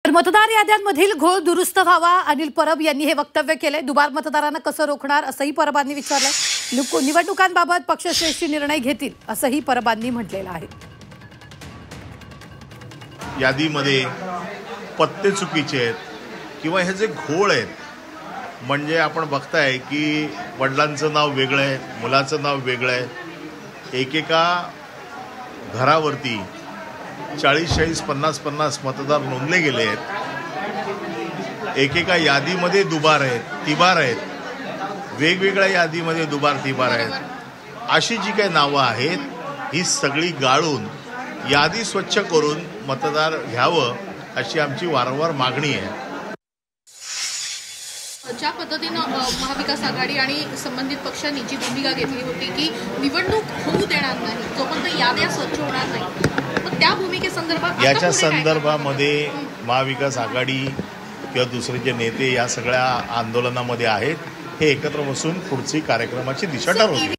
तर मतदार याद्यांमधील घोळ दुरुस्त व्हावा, अनिल परब यांनी हे वक्तव्य केले। दुबार मतदारांना कसं रोखणार असंही परबांनी विचारलंय। निवडणुकांबाबत पक्षश्रेष्ठी निर्णय घेतील असंही परबांनी म्हटलेलं आहे। यादीमध्ये पत्ते चुकीचे आहेत किंवा हे जे घोळ आहेत, म्हणजे आपण बघताय की वडिलांचं नाव वेगळं आहे, मुलाचं नाव वेगळं आहे। एकेका घरावरती 40-40, 50-50 मतदार नोंदले गेले आहेत। एकेका यादीमध्ये दुबार आहेत, तिबार आहेत, वेगवेगळ्या यादीमध्ये दुबार तिबार आहेत। अशी जी काही नावं आहेत ही सगळी गाळून यादी स्वच्छ करून मतदार घ्यावं अशी आमची वारंवार मागणी आहे। ज्या पद्धतीनं महाविकास आघाडी आणि संबंधित पक्षांनी जी भूमिका घेतली होती की निवडणूक होऊ देणार नाही जोपर्यंत याद्या स्वच्छ होणार नाही, मग त्या भूमिकेसंदर्भात याच्या संदर्भामध्ये महाविकास आघाडी किंवा दुसरे जे नेते या सगळ्या आंदोलनामध्ये आहेत, हे एकत्र बसून पुढची कार्यक्रमाची दिशा ठरवतील।